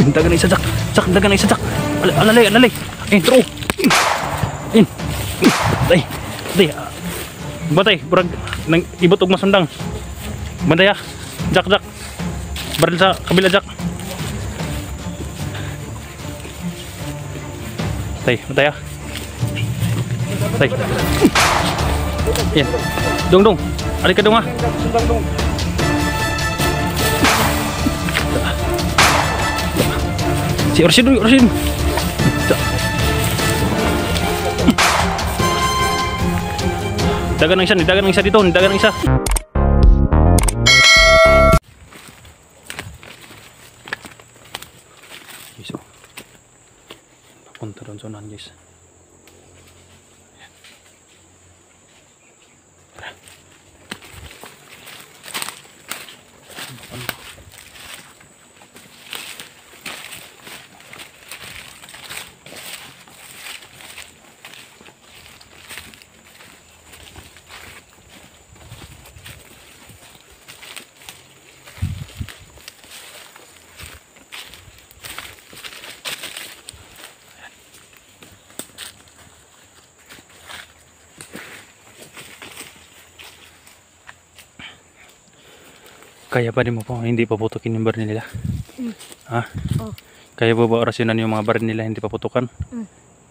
Dagan na isa, Jack. Jack, dagan na isa, Jack. Alalay, alalay. Throw. In. Day. Day. Batay, burag nang ibot og masundang. Banday ah. Jack, Jack. Baril sa kabila, Jack. Tay, batay ah. Tay. Yan. Dong. Alik ka dong ah. Si Orsin. Dagan ng isa dito, dagan ng isa. Iso. Napunta doon sa unahan, guys. Kaya pa din mo po hindi paputukin yung baril nila? Ha? Oh. Kaya ba orasyonan yung mga baril nila hindi paputukan?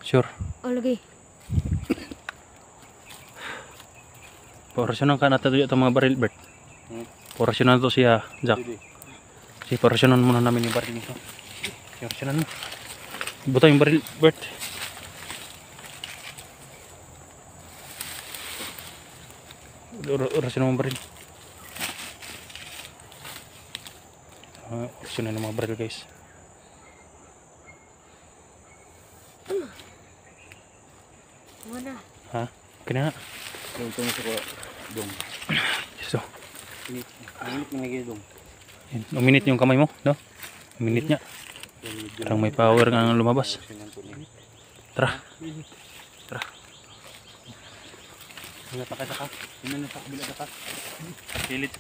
Sure? Oh, lagi. Orasyonan ka natin itong mga baril, Bert. Orasyonan to siya, Jack. Si orasyonan muna namin yung baril nito. Orasyonan mo. Buta yung baril, Bert. Orasyonan mo yung baril. Orasyonan ng mga baril, guys. Mana? Ha? Kaya na. Dong. So. Minit na lagi dong. Uminit yung kamay mo, no? Uminit niya. Parang may power nga lumabas. Tara. Hanggat na ka. Sino na sa kabila ka? Pilit.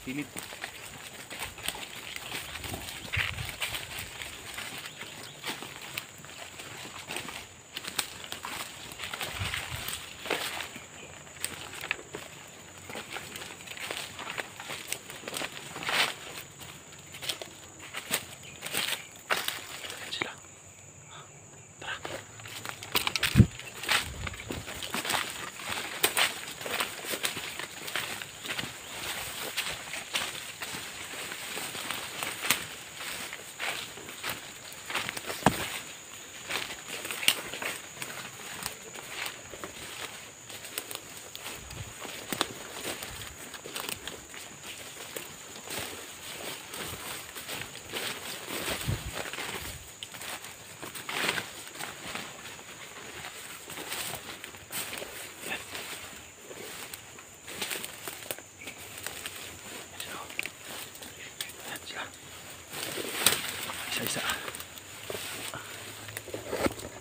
Isa.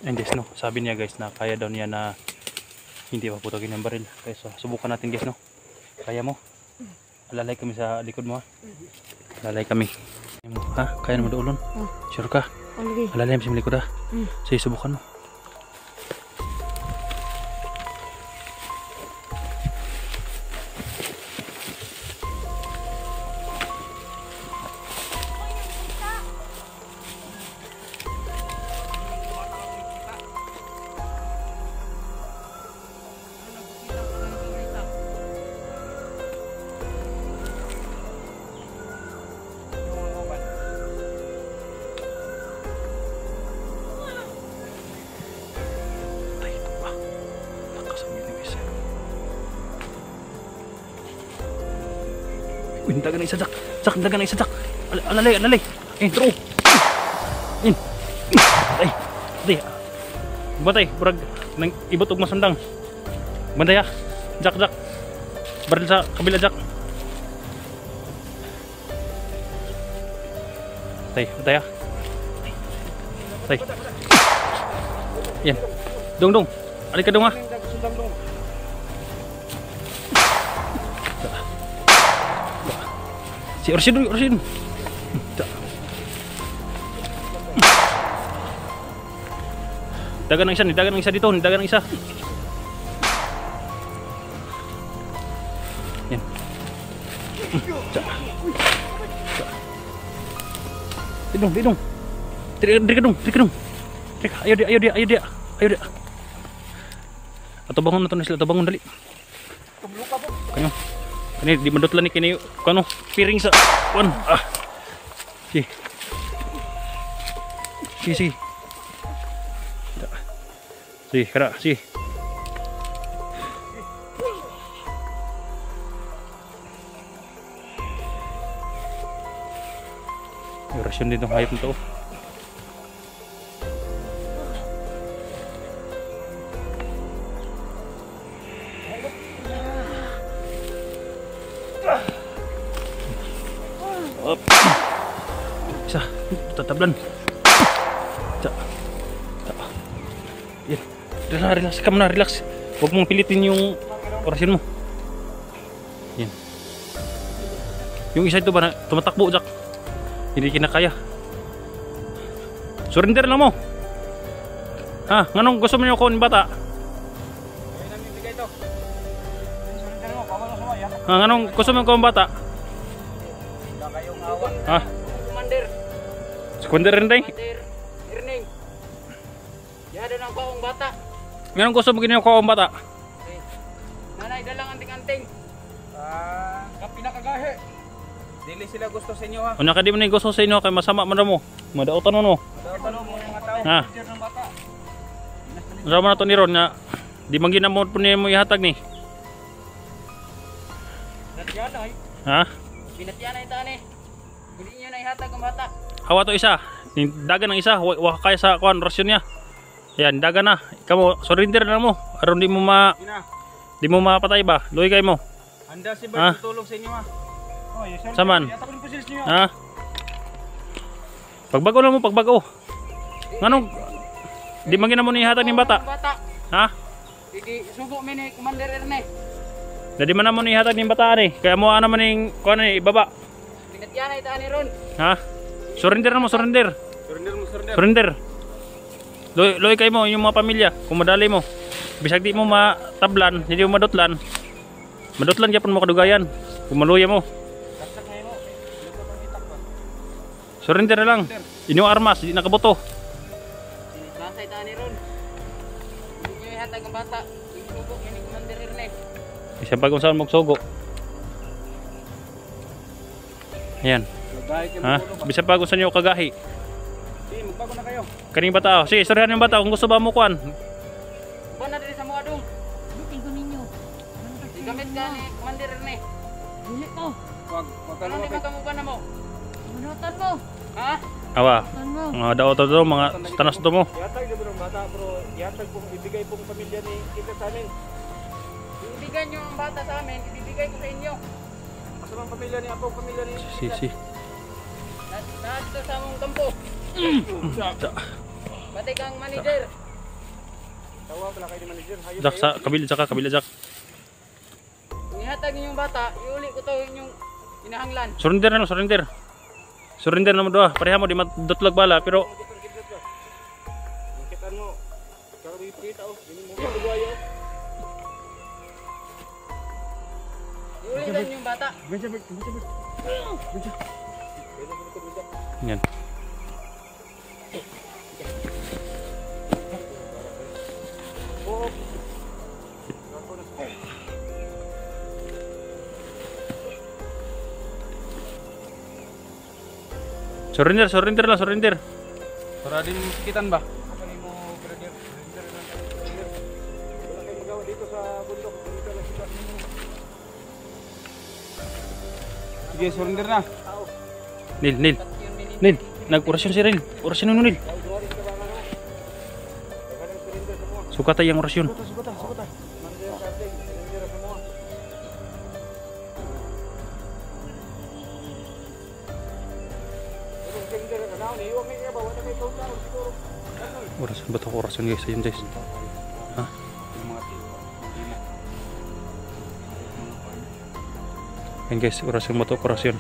And guys, no, sabi niya guys na kaya daw niya na hindi paputugin ng baril. Kaya so, subukan natin guys, no. Kaya mo? Alalay kami sa likod mo ha. Alalay kami. Ha? Kaya mo doon? Sure ka? Alalay kami sa likod ha. Sige, subukan mo. Dagan na isa, Jack. Jack, dagan na isa, Jack. Alalay. Throw. In. Day. Batay, burag nang ibot og masundang. Banday ah. Jack. Baril sa kabila, Jack. Tay, batay ah. Tay. Yan. Dong. Alik ka dong ah. Si Orsin. Dagan ng isa, nidagan ng isa dito, nidagan ng isa. Yan. Didong, didong. Diri ka dong. Ayo dia. Ato bangon na to sila, ato bangon dali. Kanyo. Kani di madotlan ni kini kano piring sa kuan. Si. Si, kara, si. Orasyon din tong hayop nito. Up. Isa, tatablan. Yan. Relax ka muna, relax. Huwag mong pilitin yung orasyon mo. Yan. Yung isa ito ba na tumatakbo, Jack? Hindi kinakaya. Surrender lang mo. Ha, nganong gusto mo niyo ko ng bata? Ha, nganong gusto mo ko ng bata? Ha? Commander. Sekunder rin tayo. Commander. Irning. Yado ng baong bata. Nganong gusto mo ginagawa ko ng bata? Okay. Nanay, dalang anting-anting. Pinakagahe. Dili sila gusto sa inyo ha. O naka di mo na gusto sa inyo kay masama man mo. Madautan mo. Daw mo mga tao. Ha? Picture ng bata. Sama na to ni Ron nga. Di man ginamot po niya mo ihatag ni. Natyanay. Ha? Pinatyanay ta ni. Hindi niyo na ihatag ang bata. Hawa to isa. Dagan ng isa. Wa kaya sa kuan rasyon niya. Yan, dagan na. Ikaw mo, surrender na mo. Aron di mo mapatay ba? Luwi kay mo. Handa si Ha? Bert tutulong sa inyo ha. Oh, yes, sir. Saman. Yata ko rin po sila sa inyo. Ha? Pagbago lang mo, pagbago. Nganong di man ginamot ni ihatag ni bata? Bata. Ha? Hindi sugo mi ni Commander Erne. Dadi man namon ihatag ni bata ani. Kaya mo ana man ning kuan ni ibaba. Pinatyanay ta ni Ron. Ha? Surrender na mo, surrender. Surrender mo, surrender. Surrender. Loy kay mo yung mga pamilya kung madali mo. Bisag di mo matablan, hindi mo madutlan. Madutlan gyapon mo kadugayan. Kung maluya mo. Kasak ngayon mo. Nagpapangitak pa. Surrender na lang. Inyong armas, di nakaboto. Sinasay ta ni Ron. Hindi niyo ihatag ang bata. Yung sugo ni Commander Erne. Isang bagong saan magsugo. Ayan. Magahit yung Ha? magulo ba? Bisag bagong saan nyo kagahi. Sige, magbago na kayo. Kaning bata. Oh. Sige, istoryahan yung bata kung gusto ba mo kuan. Buwan na din sa mga dong. Bitin ko ninyo. Igamit ka ni Commander Erne. Dili ko. Wag Ano di magamuban na mo. Manutan mo. Ha? Awa. Manutan mo. Mga daw to mga tanas to mo. Yatag di ba ng bata bro? Yatag pong ibigay pong pamilya ni kita sa amin. Ibigay niyo ang bata sa amin, ibibigay ko sa inyo. Asa bang pamilya ni Apo, pamilya ni? Si. Lahat ito sa among kampo. Batay kang manager. Tawa pala kayo ni manager. Hayop Jack sa kabila Jack. Kung ihatag ninyong bata, iuli ko to inyong inahanglan. Surrender na lang, surrender. Surrender na mo doa. Pareha mo di madutlag bala pero Kitaan mo. Karo ipita oh. Hindi mo mabuhayo. Iuli lang yung bata. yan. Surrender lang, surrender. Para din kitan ba? Ano mo brother? Surrender lang kayo. Wala kayong magawa dito sa bundok. Dito lang sila. Sige, surrender na. Nil, nag-orasyon si Nil. Orasyon Nil. Suka tayo yung orasyon. Sugot. Surrender sa ating. Surrender sa mga. Orasyon ba ito? Orasyon guys, ayun guys. Ha? Ayun guys, orasyon mo ito, orasyon.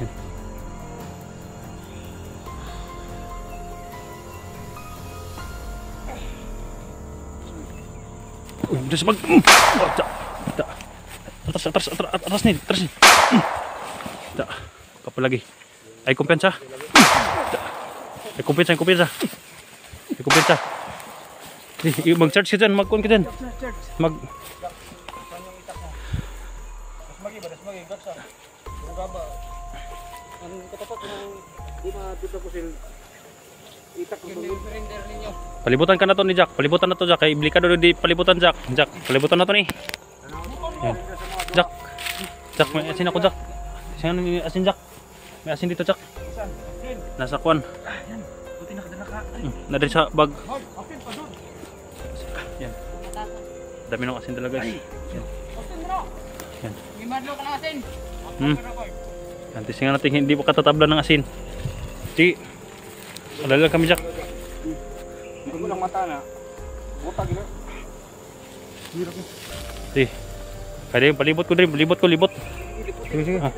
Yan. Uy, Diyos mag... Atras ni. Kapal lagi. Ay kumpiyansa. Ay kumpiyansa. Mag-charge ka dyan, mag-con ka dyan. Mag... Dasmagi, gaksa. Kung gaba, ang katapat ng di matita ko sila itak ko surrender ninyo. Palibutan ka na to ni Jack. Palibutan na to Jack. Kay Blikado di palibutan Jack. Palibutan na to ni. Yan. Jack, may asin ako Jack. Saan ni asin Jack? May asin dito Jack. Nasa kwan. Buti nakadala ka. Nadiri sa bag. Asin pa doon. Yan. Dami ng asin talaga guys. Asin mo. Yan. May madlo ka ng asin. Yan. Tisingan natin hindi pa katatabla ng asin. Sige. Alala kami Jack. Hindi ko lang mata na. Buta gila. Hirap mo. Sige. Kaya yung palibot ko rin. Libot. Sige. Ha.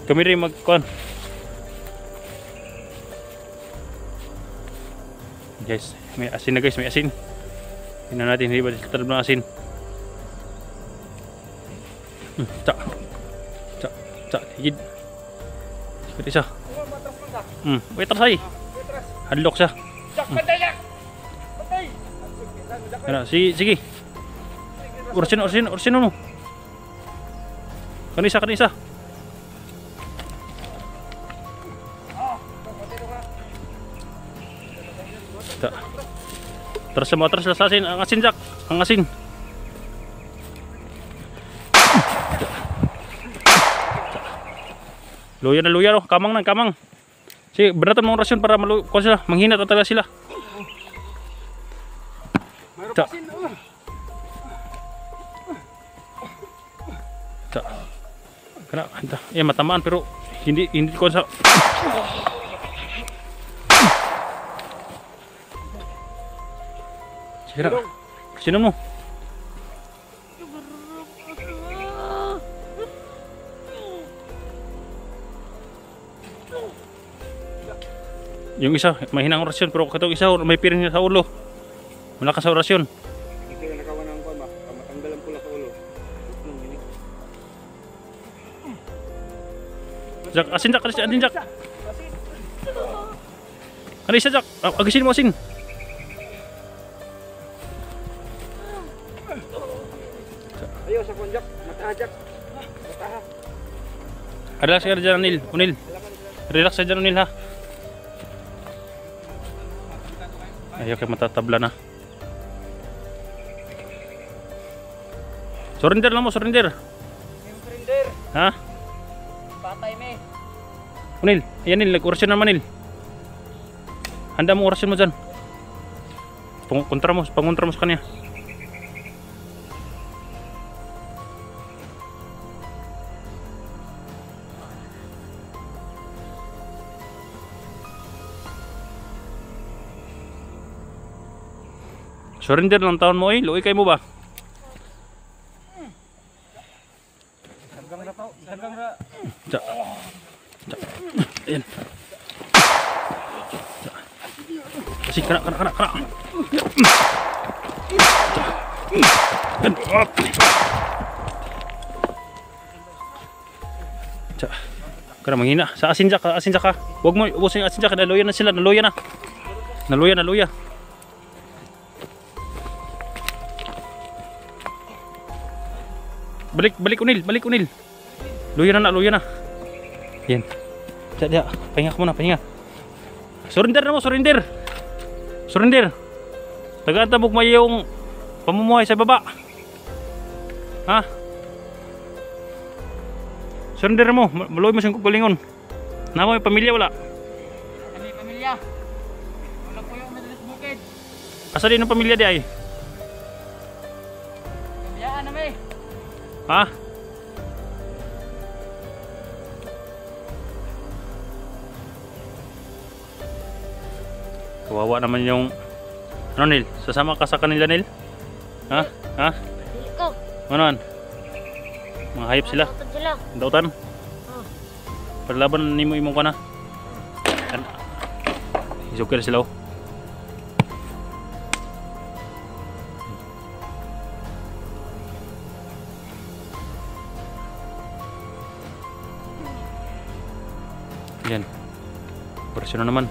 Kami rin mag-kuhan. Guys, may asin na guys. May asin. Tingnan natin. Hindi ba tatabla ng asin? Cak. Higid. Seperti isa. Wait, teras ay. Hadlock siya. Jak, patay jak. Patay. Kaya, sige. Ursin mo. Kanisa. Atras sa asin. Ang asin Jack. Ang asin. Luya oh. Kamang. Sige, beratan mong rasyon para malukuan sila. Manghina talaga sila. Mayroon Cak. asin. Cak. Kena, matamaan pero hindi ko sa... Sige na. Sino mo? Yung isa, mahinang orasyon pero katong isa may piring sa ulo. Malakas sa orasyon. Ito yung nakawanang ko ba? Matanggalan pula sa ulo. Jack, asin Jack. Ano isa Jack? Agisin mo asin. Ayaw sa konjak, matahajak. Relax ka dyan Unil. Relax ka dyan Unil ha. Ayaw kayo matatabla na. Surrender lang mo. Surrender. Ha? Patay me. Unil, ayan Nil, orasyon naman Nil. Handa mo orasyon mo dyan. Panguntra mo sa kanya. Surrender lang taon mo luoy kayo mo ba? Dagang ra. Cak. Ayan. Kasi kena. Cak. Kena manghina. Sa asin Jack ka. Huwag mo ubusin asin Jack. Naluya na sila. Naluya. Balik Unil. Luya na. Yan. Diya. Pahinga ka muna. Surrender na mo. Surrender. Taga-tabog mo yung pamumuhay sa baba. Ha? Surrender mo. Maluwi mo siyang kukulingon. Nama may pamilya wala? Kami pamilya. Wala po yung madalas bukid. Asa din ang pamilya di ay? Pamiyaan na may. Ha? Kawawa naman yung ano Nil? Sasama ka sa kanila Nil? Ha? Dili ko. Ano? Mga hayop sila? Matutod sila. Dautan? Oh. Paglaban ni mo imong ka na? Isukir sila oh. Operasyon na naman.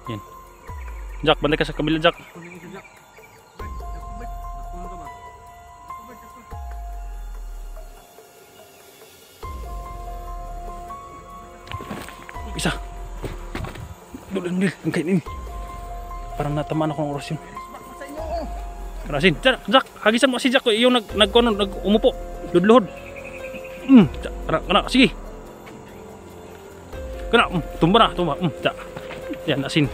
Yan. Jack, balik ka sa kabila, Jack. Isa. Dul, ang kain ini. Parang natamaan ako ng orasyon. Orasin, Jack, hagisan mo si Jack, yung umupo, ludluhod. Kana, sige. Kana, tumba. Jack. Yan, asin.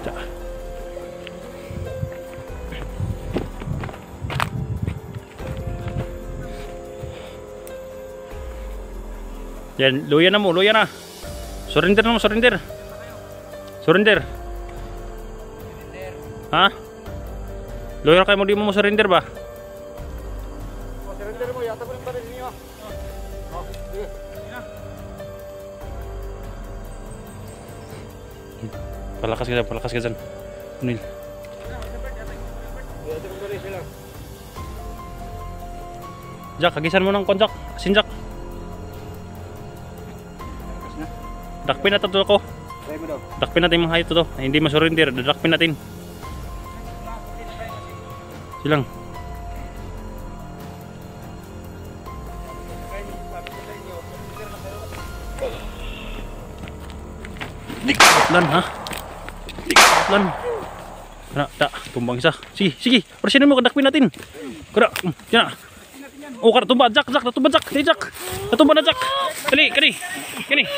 Jack. Yan, luya na. Surrender na mo, surrender. Ha? Lawyer kayo mo, di mo surrender ba? Surrender mo, yata mo rin baril niyo. Sige. Palakas ka dyan. Unil. Yata mo baril sila. Jack, hagisan mo ng konjak. Asin, Jack. Dakpin natin ito ako. Try mo daw. Dakpin natin mga hayot ito. Hindi masurrender. Dakpin natin. Silang. Dikatlan ha. Dikatlan. Kena, tumbang isa. Sige. Persinin mo, dakpin natin. Kena, yan. Oh, kena tumba, Jack. Natumba, Jack. Hey, Jack. Natumba na, Jack. Kani.